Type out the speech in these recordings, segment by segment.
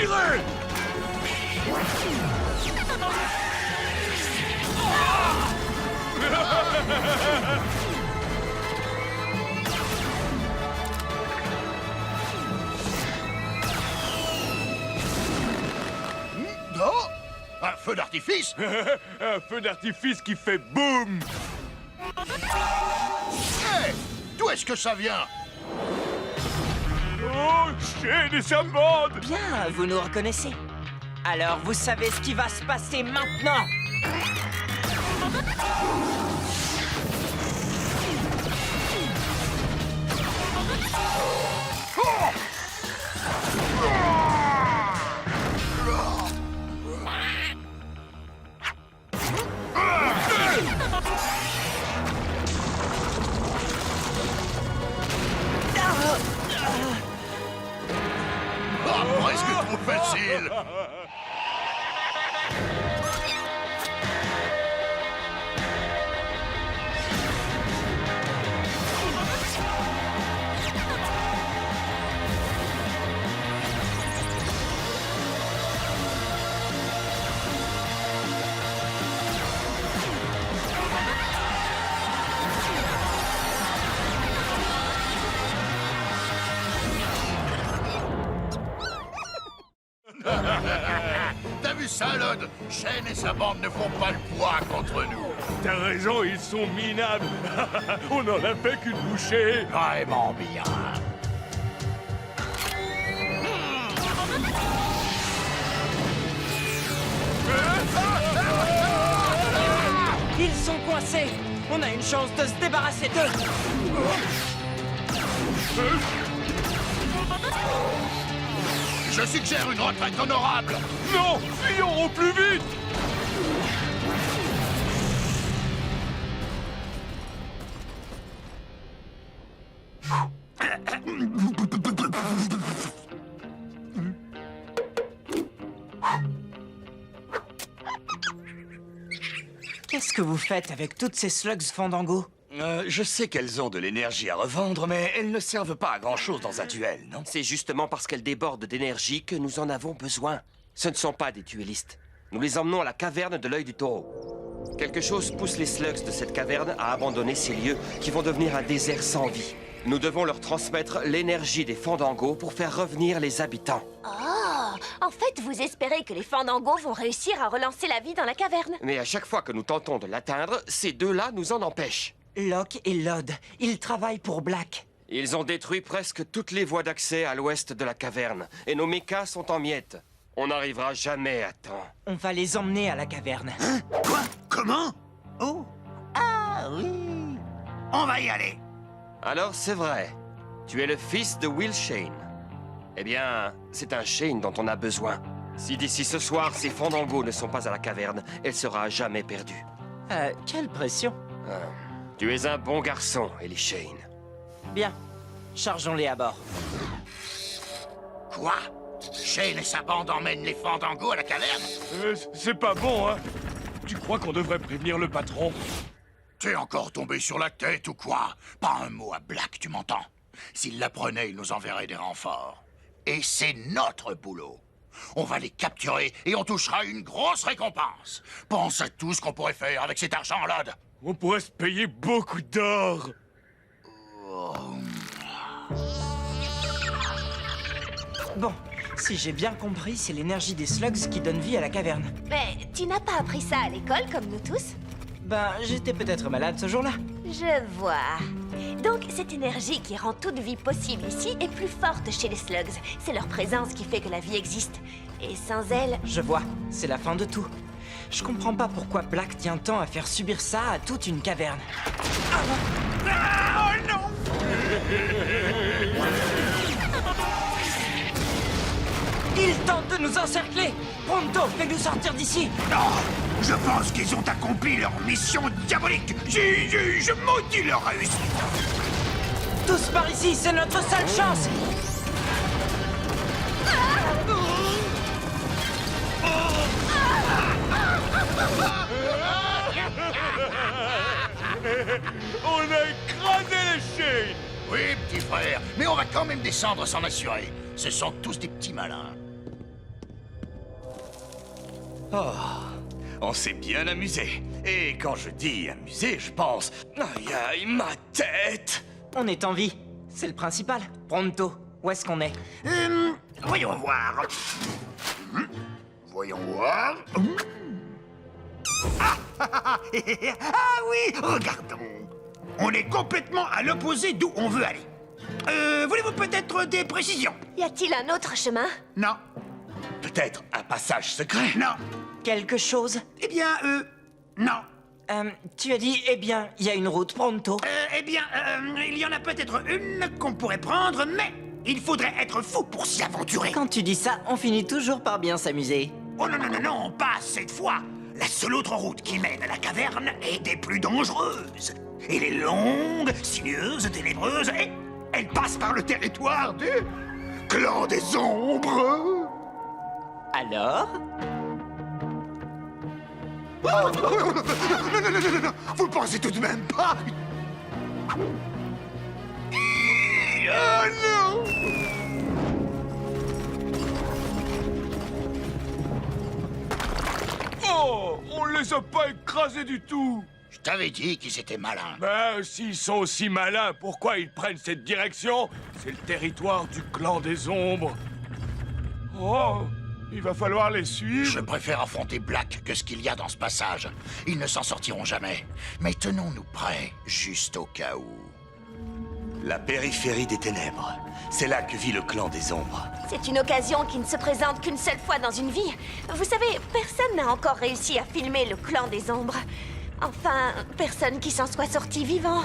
Tirez! Oh! Un feu d'artifice? Un feu d'artifice qui fait boum! Hé! D'où est-ce que ça vient? Oh, Shane et sa bande! Bien, vous nous reconnaissez. Alors, vous savez ce qui va se passer maintenant. Ah, presque trop facile! T'as vu ça, Lod? Shane et sa bande ne font pas le poids contre nous. T'as raison, ils sont minables! On n'en a fait qu'une bouchée! Vraiment bien. Ils sont coincés. On a une chance de se débarrasser d'eux. Je suggère une retraite honorable. Non! Fuyons au plus vite! Qu'est-ce que vous faites avec toutes ces slugs Fandango? Je sais qu'elles ont de l'énergie à revendre, mais elles ne servent pas à grand-chose dans un duel, non? C'est justement parce qu'elles débordent d'énergie que nous en avons besoin. Ce ne sont pas des duellistes. Nous les emmenons à la caverne de l'œil du taureau. Quelque chose pousse les slugs de cette caverne à abandonner ces lieux qui vont devenir un désert sans vie. Nous devons leur transmettre l'énergie des Fandangos pour faire revenir les habitants. Oh, en fait, vous espérez que les Fandangos vont réussir à relancer la vie dans la caverne? Mais à chaque fois que nous tentons de l'atteindre, ces deux-là nous en empêchent. Locke et Lod, ils travaillent pour Black. Ils ont détruit presque toutes les voies d'accès à l'ouest de la caverne, et nos mechas sont en miettes. On n'arrivera jamais à temps. On va les emmener à la caverne. Hein? Quoi? Comment? Oh, ah oui. On va y aller. Alors c'est vrai, tu es le fils de Will Shane. Eh bien, c'est un Shane dont on a besoin. Si d'ici ce soir, ces Fandangos ne sont pas à la caverne, elle sera à jamais perdue. Quelle pression. Tu es un bon garçon, Ellie Shane. Bien, chargeons-les à bord. Quoi? Shane et sa bande emmènent les Fandangos à la caverne? C'est pas bon, hein? Tu crois qu'on devrait prévenir le patron? T'es encore tombé sur la tête ou quoi? Pas un mot à Black, tu m'entends? S'il l'apprenait, il nous enverrait des renforts. Et c'est notre boulot. On va les capturer et on touchera une grosse récompense. Pense à tout ce qu'on pourrait faire avec cet argent, Lod. On pourrait se payer beaucoup d'or! Bon, si j'ai bien compris, c'est l'énergie des slugs qui donne vie à la caverne. Mais tu n'as pas appris ça à l'école, comme nous tous? Ben, j'étais peut-être malade ce jour-là. Je vois. Donc, cette énergie qui rend toute vie possible ici est plus forte chez les slugs. C'est leur présence qui fait que la vie existe. Et sans elle... Je vois, c'est la fin de tout. Je comprends pas pourquoi Black tient tant à faire subir ça à toute une caverne. Oh non. Ils tentent de nous encercler! Pronto, fais-nous sortir d'ici! Non, je pense qu'ils ont accompli leur mission diabolique. Je maudis leur réussite. Tous par ici, c'est notre seule chance! On a écrasé les Shane! Oui, petit frère, mais on va quand même descendre s'en assurer. Ce sont tous des petits malins. Oh, on s'est bien amusé. Et quand je dis amusé, je pense... Aïe, aïe, ma tête! On est en vie. C'est le principal. Pronto, où est-ce qu'on est? Voyons voir. Voyons voir. Ah oui, regardons. On est complètement à l'opposé d'où on veut aller. Voulez-vous peut-être des précisions? Y a-t-il un autre chemin? Non. Peut-être un passage secret? Non. Quelque chose? Eh bien, non. Tu as dit, eh bien, il y a une route, Pronto. Eh bien, il y en a peut-être une qu'on pourrait prendre, mais il faudrait être fou pour s'y aventurer. Quand tu dis ça, on finit toujours par bien s'amuser. Oh non, non, non, non, pas cette fois. La seule autre route qui mène à la caverne est des plus dangereuses. Elle est longue, sinueuse, ténébreuse, et elle passe par le territoire du clan des ombres. Alors? Oh, non, vous pensez tout de même pas? Oh non! Oh, on les a pas écrasés du tout. Je t'avais dit qu'ils étaient malins. Ben, s'ils sont aussi malins, pourquoi ils prennent cette direction? C'est le territoire du clan des ombres. Oh, il va falloir les suivre. Je préfère affronter Black que ce qu'il y a dans ce passage. Ils ne s'en sortiront jamais. Mais tenons-nous prêts, juste au cas où. La périphérie des ténèbres. C'est là que vit le clan des ombres. C'est une occasion qui ne se présente qu'une seule fois dans une vie. Vous savez, personne n'a encore réussi à filmer le clan des ombres. Enfin, personne qui s'en soit sorti vivant.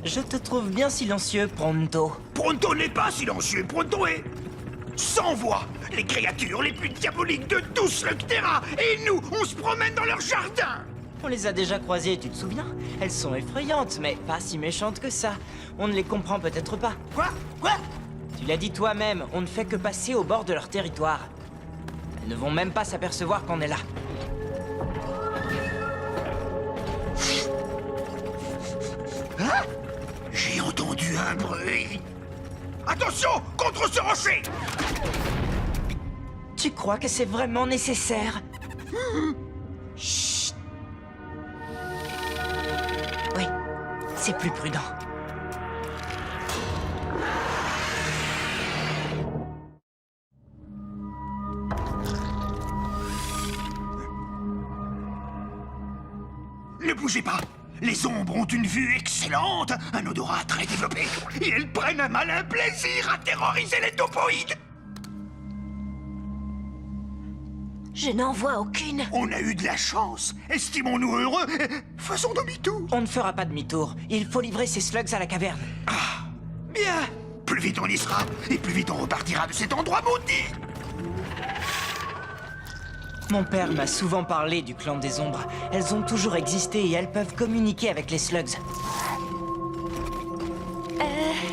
Je te trouve bien silencieux, Pronto. Pronto n'est pas silencieux, Pronto est sans voix. Les créatures les plus diaboliques de tous le Terra. Et nous, on se promène dans leur jardin. On les a déjà croisées, tu te souviens? Elles sont effrayantes, mais pas si méchantes que ça. On ne les comprend peut-être pas. Quoi? Tu l'as dit toi-même, on ne fait que passer au bord de leur territoire. Elles ne vont même pas s'apercevoir qu'on est là. Hein? J'ai entendu un bruit. Attention, contre ce rocher. Tu crois que c'est vraiment nécessaire? Chut. Oui, c'est plus prudent. Ne bougez pas. Les ombres ont une vue excellente, un odorat très développé, et elles prennent un malin plaisir à terroriser les topoïdes. Je n'en vois aucune. On a eu de la chance. Estimons-nous heureux. Faisons demi-tour. On ne fera pas demi-tour. Il faut livrer ces slugs à la caverne. Bien. Plus vite on y sera, et plus vite on repartira de cet endroit maudit. Mon père m'a souvent parlé du clan des ombres. Elles ont toujours existé et elles peuvent communiquer avec les slugs.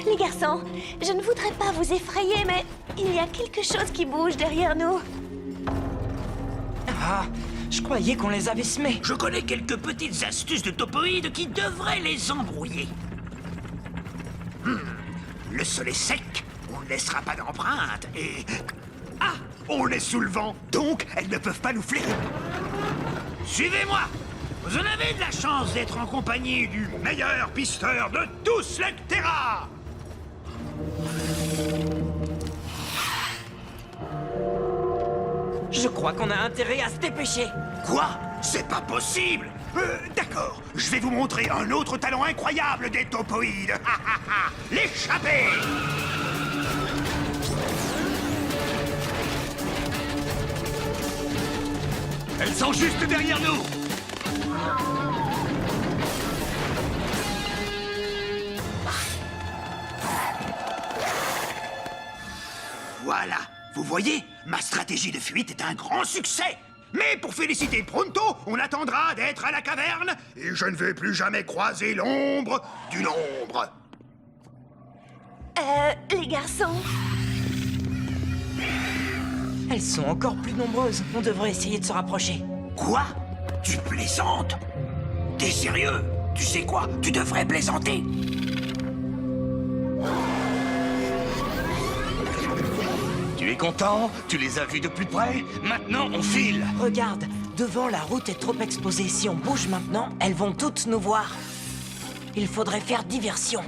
Les garçons, je ne voudrais pas vous effrayer, mais il y a quelque chose qui bouge derrière nous. Ah, je croyais qu'on les avait semés. Je connais quelques petites astuces de topoïdes qui devraient les embrouiller. Le sol est sec, on ne laissera pas d'empreinte, et... Ah! On est sous le vent, donc elles ne peuvent pas nous flairer. Suivez-moi! Vous en avez de la chance d'être en compagnie du meilleur pisteur de tous le Terra! Je crois qu'on a intérêt à se dépêcher. Quoi? C'est pas possible! D'accord, je vais vous montrer un autre talent incroyable des topoïdes. L'échappée! Elles sont juste derrière nous! Voilà, vous voyez, ma stratégie de fuite est un grand succès. Mais pour féliciter Pronto, on attendra d'être à la caverne et je ne vais plus jamais croiser l'ombre d'une ombre. Les garçons, Elles sont encore plus nombreuses. On devrait essayer de se rapprocher. Quoi? Tu plaisantes? T'es sérieux? Tu sais quoi? Tu devrais plaisanter. Tu es content? Tu les as vus de plus près? Maintenant, on file! Regarde, Devant, la route est trop exposée. Si on bouge maintenant, elles vont toutes nous voir. Il faudrait faire diversion.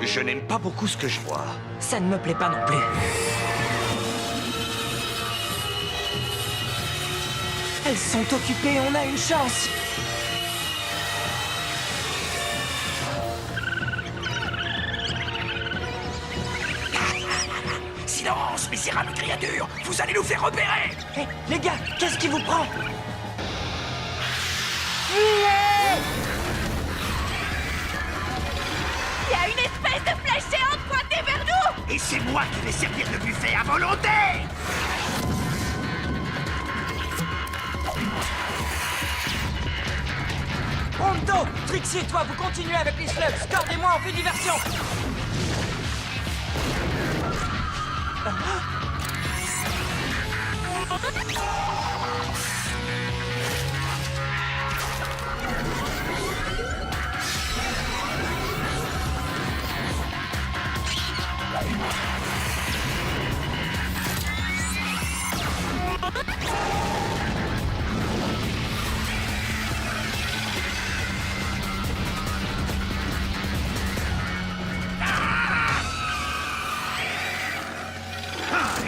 Je n'aime pas beaucoup ce que je vois. Ça ne me plaît pas non plus. Elles sont occupées, on a une chance. Silence, misérables créatures! Vous allez nous faire repérer! Hé, les gars, qu'est-ce qui vous prend? Il y a une espèce de flèche géante pointée vers nous! Et c'est moi qui vais servir de buffet à volonté! Prompto, Trixie et toi, vous continuez avec les slugs. Cord et moi, on fait diversion.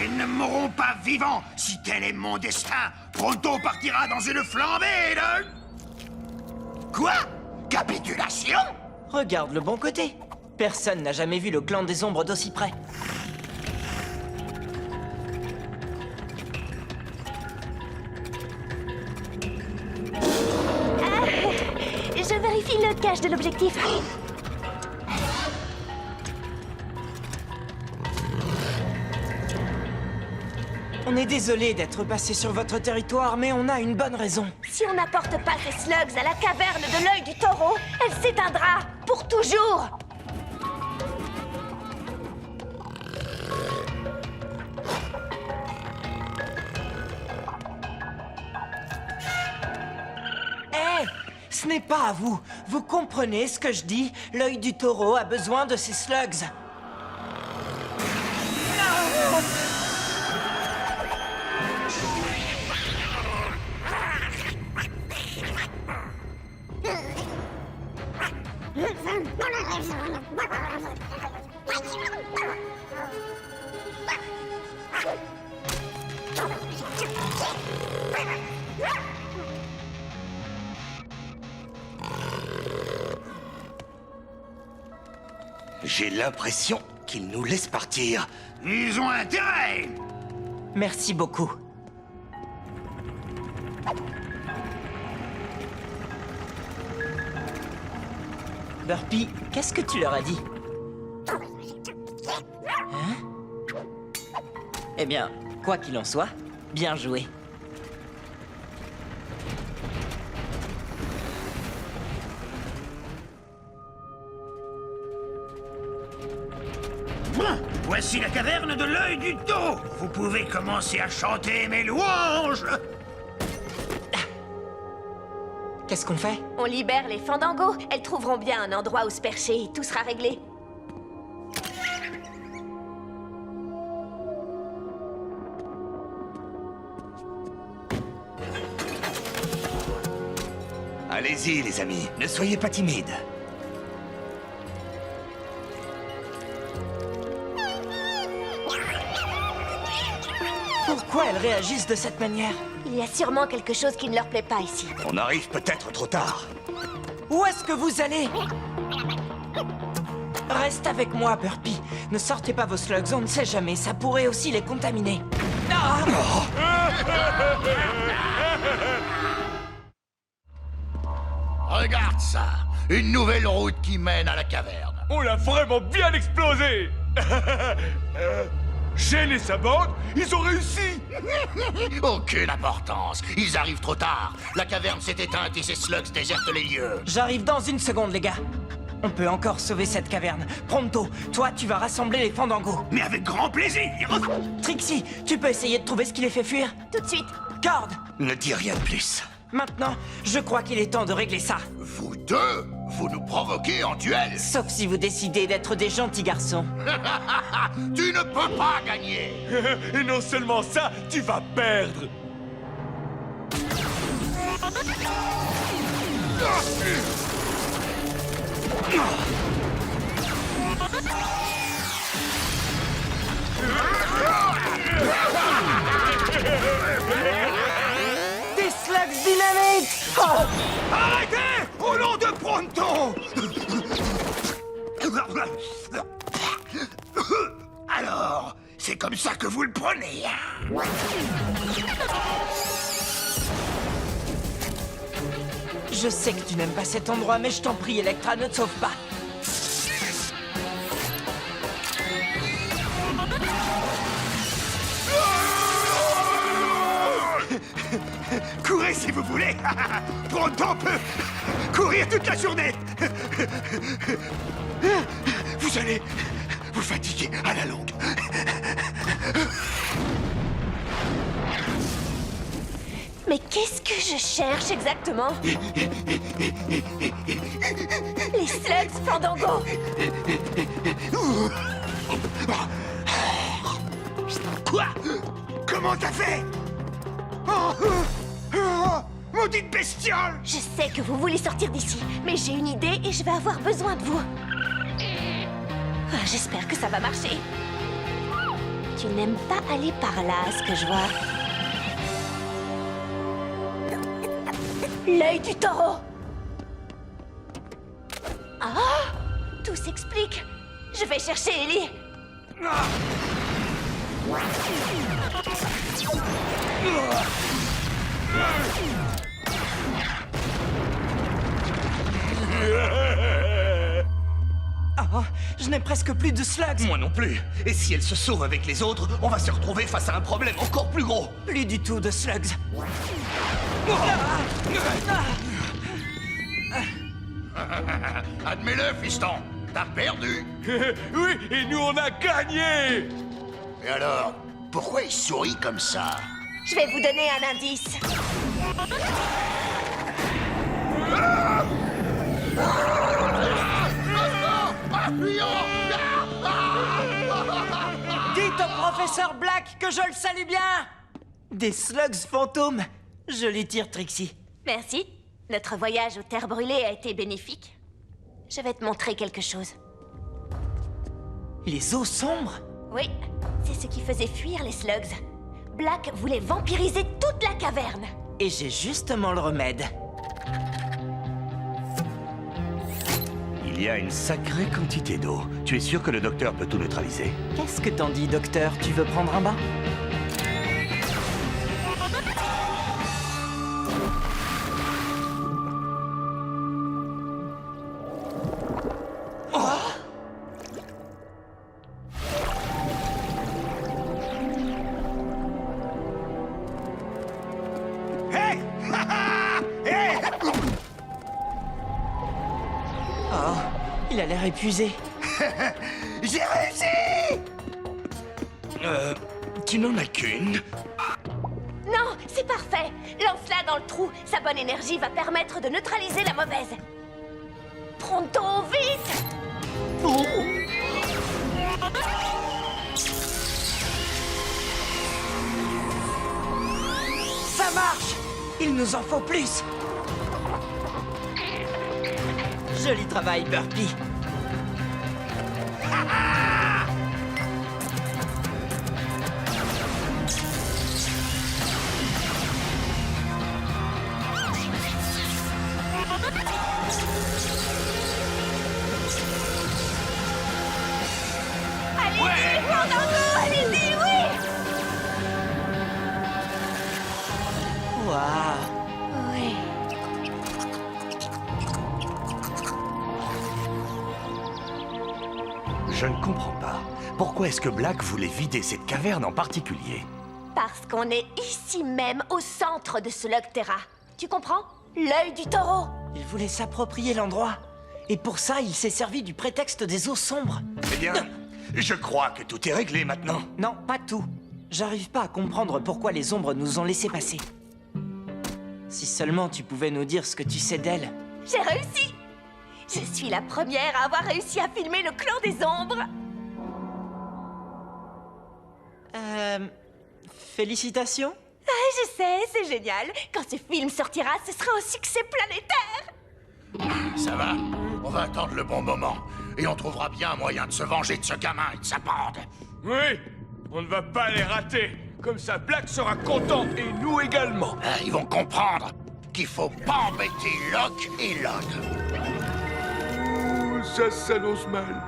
Ils ne mourront pas vivants si tel est mon destin. Pronto partira dans une flambée de... Quoi? Capitulation? Regarde le bon côté. Personne n'a jamais vu le clan des ombres d'aussi près. Je vérifie le cache de l'objectif. On est désolé d'être passé sur votre territoire, mais on a une bonne raison. Si on n'apporte pas ces slugs à la caverne de l'œil du taureau, elle s'éteindra pour toujours. Hé, ce n'est pas à vous. Vous comprenez ce que je dis? L'œil du taureau a besoin de ces slugs. J'ai l'impression qu'ils nous laissent partir. Ils ont intérêt! Merci beaucoup. Burpy, qu'est-ce que tu leur as dit? Hein? Eh bien, quoi qu'il en soit, bien joué. Voici la caverne de l'œil du taureau. Vous pouvez commencer à chanter mes louanges. Qu'est-ce qu'on fait? On libère les fandangos. Elles trouveront bien un endroit où se percher et tout sera réglé. Allez-y, les amis, ne soyez pas timides. Pourquoi elles réagissent de cette manière? Il y a sûrement quelque chose qui ne leur plaît pas ici. On arrive peut-être trop tard. Où est-ce que vous allez? Reste avec moi, Burpy. Ne sortez pas vos slugs, on ne sait jamais, ça pourrait aussi les contaminer. Ah! Regarde ça! Une nouvelle route qui mène à la caverne. On l'a vraiment bien explosé. Gêne et sa bande, ils ont réussi. Aucune importance. Ils arrivent trop tard. La caverne s'est éteinte et ces slugs désertent les lieux. J'arrive dans une seconde, les gars. On peut encore sauver cette caverne. Prompto, toi, tu vas rassembler les fandangos. Mais avec grand plaisir. Trixie, tu peux essayer de trouver ce qui les fait fuir? Tout de suite. Cord, Ne dis rien de plus. maintenant, je crois qu'il est temps de régler ça. Vous deux, vous nous provoquez en duel. Sauf si vous décidez d'être des gentils garçons. Tu ne peux pas gagner. Et non seulement ça, tu vas perdre. Des slugs dynamite! Oh! Arrêtez! Au nom de Pronto! Alors, c'est comme ça que vous le prenez, hein? Je sais que tu n'aimes pas cet endroit, mais je t'en prie, Electra, ne te sauve pas. Courez si vous voulez! Pronto peut courir toute la journée! Vous allez vous fatiguer à la longue. Mais qu'est-ce que je cherche exactement? Les slugs, Fandango! Quoi? Comment t'as fait? Maudite bestiole! Je sais que vous voulez sortir d'ici, mais j'ai une idée et je vais avoir besoin de vous. Ah, j'espère que ça va marcher. Tu n'aimes pas aller par là, à ce que je vois. L'œil du taureau! Ah! Tout s'explique. Je vais chercher Ellie. Oh, je n'ai presque plus de slugs. Moi non plus. Et si elle se sauve avec les autres, on va se retrouver face à un problème encore plus gros. Plus du tout de slugs. Admets-le, fiston. T'as perdu. Oui, et nous on a gagné. Et alors, pourquoi il sourit comme ça? Je vais vous donner un indice. Dites au professeur Black que je le salue bien. Des slugs fantômes. Je les tire, Trixie. Merci. Notre voyage aux terres brûlées a été bénéfique. Je vais te montrer quelque chose. Les eaux sombres? Oui, c'est ce qui faisait fuir les slugs. Black voulait vampiriser toute la caverne. Et j'ai justement le remède. Il y a une sacrée quantité d'eau. Tu es sûr que le docteur peut tout neutraliser? Qu'est-ce que t'en dis, docteur? Tu veux prendre un bain? Hey! Hey! Oh, il a l'air épuisé. J'ai réussi! Tu n'en as qu'une? Non, c'est parfait. Lance-la dans le trou. Sa bonne énergie va permettre de neutraliser la mauvaise. Pronto, vite! Ça marche! Il nous en faut plus! Joli travail, Burpee. Allez-y, Fandango, allez-y, oui! Waouh! Oui. Je ne comprends pas. Pourquoi est-ce que Black voulait vider cette caverne en particulier? Parce qu'on est ici même, au centre de ce Logterra. Tu comprends? L'œil du taureau. Il voulait s'approprier l'endroit. Et pour ça, il s'est servi du prétexte des eaux sombres. Eh bien, je crois que tout est réglé maintenant. Non, pas tout. J'arrive pas à comprendre pourquoi les ombres nous ont laissé passer. Si seulement tu pouvais nous dire ce que tu sais d'elles. J'ai réussi. Je suis la première à avoir réussi à filmer le clan des ombres. Félicitations. Ah, je sais, c'est génial. Quand ce film sortira, ce sera un succès planétaire. Ça va? On va attendre le bon moment. Et on trouvera bien un moyen de se venger de ce gamin et de sa bande. Oui, on ne va pas les rater. Comme ça, Black sera content et nous également. Ah, ils vont comprendre qu'il faut pas embêter Locke et Locke. Ça s'annonce mal.